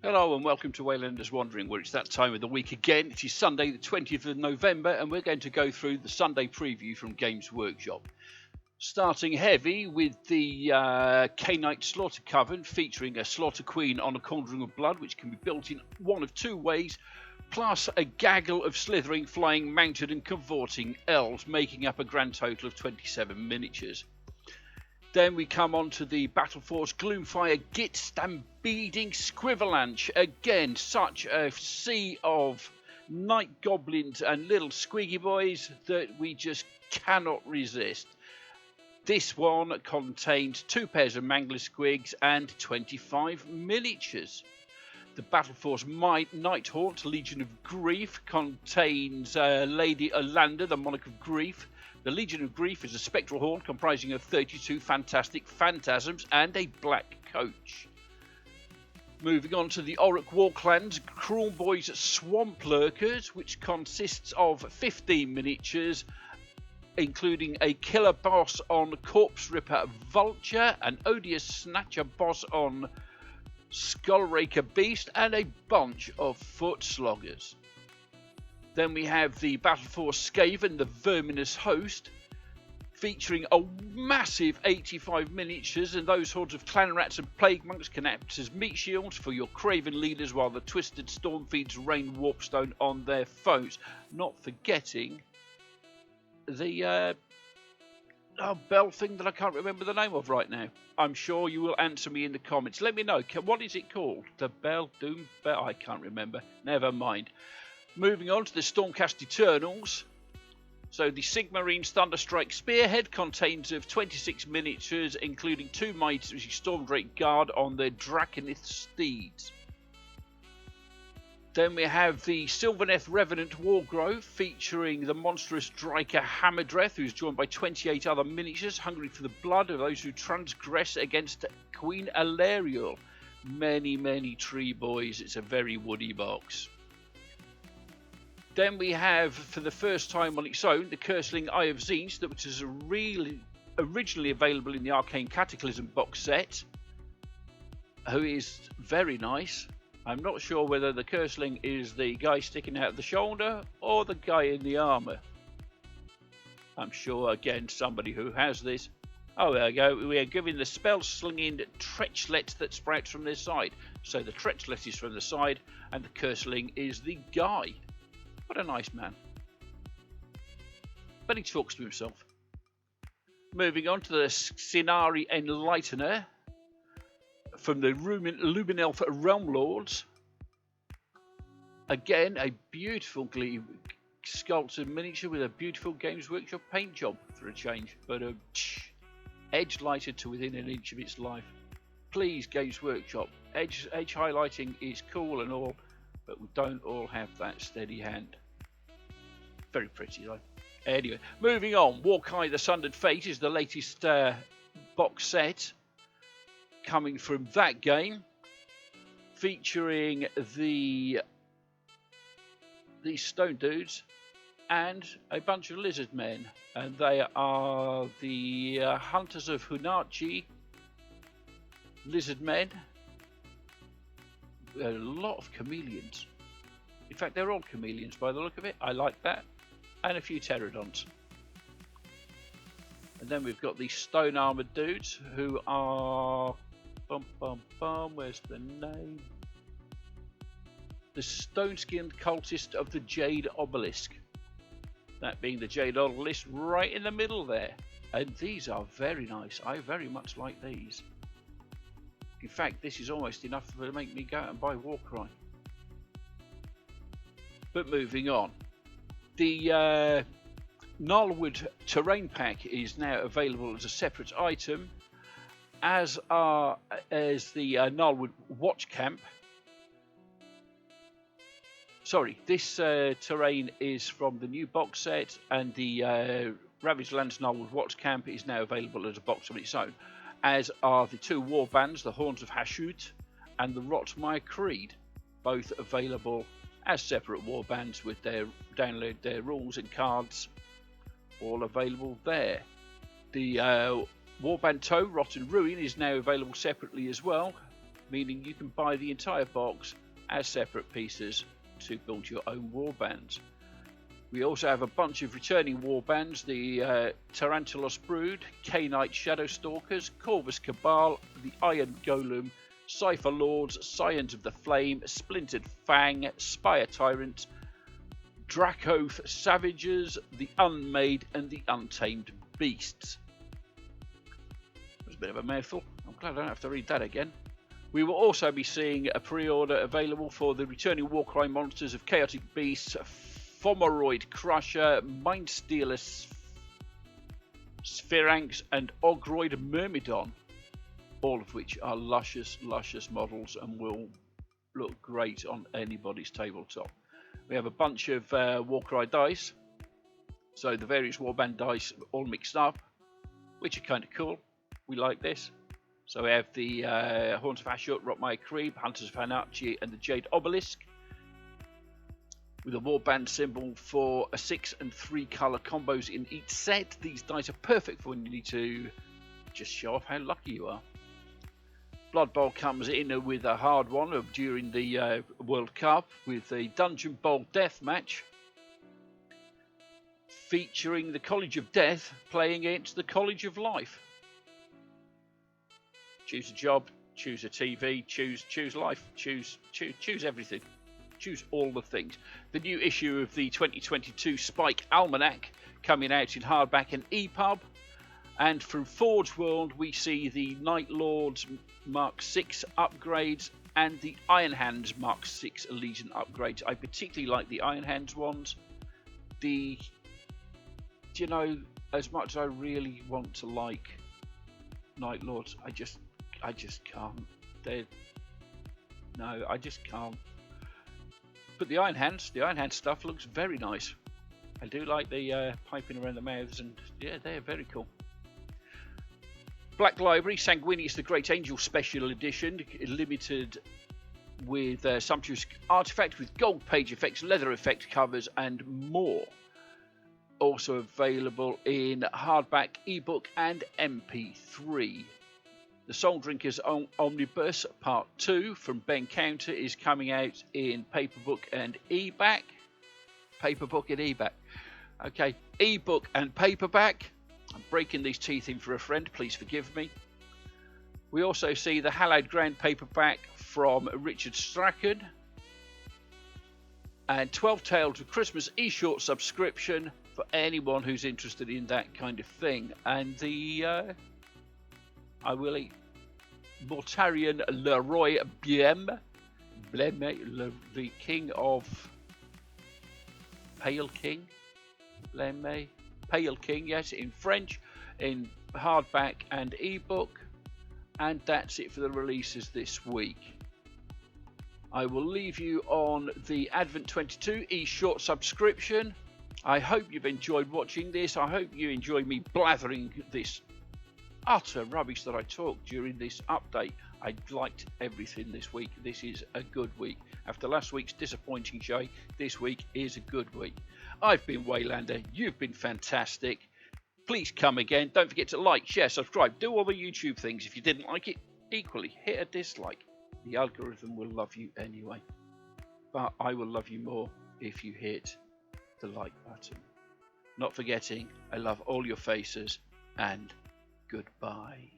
Hello and welcome to Waylander's Wandering, where it's that time of the week again. It is Sunday the 20th of November and we're going to go through the Sunday preview from Games Workshop. Starting heavy with the K-Knight Slaughter Coven, featuring a Slaughter Queen on a Cauldron of Blood, which can be built in one of two ways, plus a gaggle of slithering, flying, mounted and cavorting elves, making up a grand total of 27 miniatures. Then we come on to the Battle Force Gloomfire Git Stampeding Squivalanche. Again, such a sea of night goblins and little squiggy boys that we just cannot resist. This one contains 2 pairs of Mangler Squigs and 25 miniatures. The Battle Force Nighthaunt Legion of Grief contains Lady Waylander, the Monarch of Grief. The Legion of Grief is a spectral horde comprising of 32 fantastic phantasms and a black coach. Moving on to the Auric Warclans Cruel Boys Swamp Lurkers, which consists of 15 miniatures, including a killer boss on Corpse Ripper Vulture, an odious snatcher boss on Skullraker Beast, and a bunch of foot sloggers. Then we have the Battle Force Skaven, the Verminous Host, featuring a massive 85 miniatures, and those hordes of clan rats and plague monks can act as meat shields for your craven leaders while the twisted storm feeds rain warpstone on their foes. Not forgetting the bell thing that I can't remember the name of right now. I'm sure you will answer me in the comments. Let me know. What is it called? The Bell? Doom Bell? I can't remember. Never mind. Moving on to the Stormcast Eternals. So the Sigmarines Thunderstrike Spearhead contains of 26 miniatures, including 2 mighty Stormdrake Guard on their Draconith steeds. Then we have the Sylvaneth Revenant Wargrove, featuring the monstrous Dryker Hammerdreth, who's joined by 28 other miniatures, hungry for the blood of those who transgress against Queen Alariel. Many tree boys. It's a very woody box. Then we have, for the first time on its own, the Curseling Eye of Tzeentch, which is originally available in the Arcane Cataclysm box set, who is very nice. I'm not sure whether the Curseling is the guy sticking out the shoulder or the guy in the armour. I'm sure, again, somebody who has this. Oh, there we go. We are giving the spell-slinging Treachlet that sprouts from their side. So the Treachlet is from the side and the Curseling is the guy. What a nice man. But he talks to himself. Moving on to the Sinari Enlightener from the Luminelf Realm Lords. Again, a beautifully sculpted miniature with a beautiful Games Workshop paint job for a change. But edge lighted to within an inch of its life. Please, Games Workshop. Edge highlighting is cool and all, but we don't all have that steady hand. Very pretty though. Anyway, moving on. Warkai the Sundered Fate is the latest box set coming from that game, featuring the stone dudes and a bunch of lizard men, and they are the Hunters of Hunachi lizard men. A lot of chameleons. In fact, they're all chameleons by the look of it. I like that. And a few pterodons. And then we've got the stone armoured dudes who are... where's the name? The stone-skinned cultist of the Jade Obelisk. That being the Jade Obelisk right in the middle there. And these are very nice. I very much like these. In fact, this is almost enough to make me go out and buy Warcry. But moving on. The Gnarlwood Terrain Pack is now available as a separate item, as the Gnarlwood Watch Camp. Sorry, this terrain is from the new box set, and the Ravaged Lands Gnarlwood Watch Camp is now available as a box of its own, as are the 2 Warbands, the Horns of Hashut and the Rotmire Creed, both available as separate warbands with their download their rules and cards, all available there. The Warband Toe Rotten Ruin is now available separately as well, meaning you can buy the entire box as separate pieces to build your own warbands. We also have a bunch of returning warbands, the Tarantulos Brood, Cainite Shadowstalkers, Corvus Cabal, the Iron Golem, Cypher Lords, Scions of the Flame, Splintered Fang, Spire Tyrant, Dracoth Savages, the Unmade and the Untamed Beasts. That's a bit of a mouthful. I'm glad I don't have to read that again. We will also be seeing a pre-order available for the returning Warcry monsters of Chaotic Beasts, Fomoroid Crusher, Mindstealer Sphinx and Ogroid Myrmidon, all of which are luscious models and will look great on anybody's tabletop. We have a bunch of Warcry dice, so the various Warband dice all mixed up, which are kind of cool. We like this. So we have the Horns of Ashut, Rotmire Creep, Hunters of Hanachi and the Jade Obelisk, with a warband symbol for a 6 and 3 colour combos in each set. These dice are perfect for when you need to just show off how lucky you are. Blood Bowl comes in with a hard one during the World Cup with a Dungeon Bowl death match featuring the College of Death playing against the College of Life. Choose a job, choose a TV, choose life, choose everything. Choose all the things. The new issue of the 2022 Spike Almanac coming out in hardback and EPUB. And from Forge World we see the Night Lords Mark 6 upgrades and the Iron Hands Mark 6 Legion upgrades. I particularly like the Iron Hands ones. You know, as much as I really want to like Night Lords, I just can't. I just can't. But the Iron Hands stuff looks very nice. I do like the piping around the mouths, and yeah, they're very cool. Black Library, Sanguinius the Great Angel Special Edition, limited with sumptuous artifact with gold page effects, leather effect covers, and more. Also available in hardback, ebook, and MP3. The Soul Drinkers Omnibus Part 2 from Ben Counter is coming out in paperbook and e-back. Paperbook and e-back. Okay, ebook and paperback. I'm breaking these teeth in for a friend, please forgive me. We also see the Hallowed Ground paperback from Richard Strachan. And 12 Tales of Christmas e-short subscription for anyone who's interested in that kind of thing. And the... I will eat Mortarion Leroy Bleme, the King of Pale King, Bleme, Pale King, yes, in French, in hardback and ebook. And that's it for the releases this week. I will leave you on the Advent 22 e-short subscription. I hope you've enjoyed watching this. I hope you enjoy me blathering this utter rubbish that I talked during this update. I liked everything this week. This is a good week. After last week's disappointing show, this week is a good week. I've been Waylander. You've been fantastic. Please come again. Don't forget to like, share, subscribe. Do all the YouTube things. If you didn't like it, equally hit a dislike. The algorithm will love you anyway. But I will love you more if you hit the like button. Not forgetting, I love all your faces, and goodbye.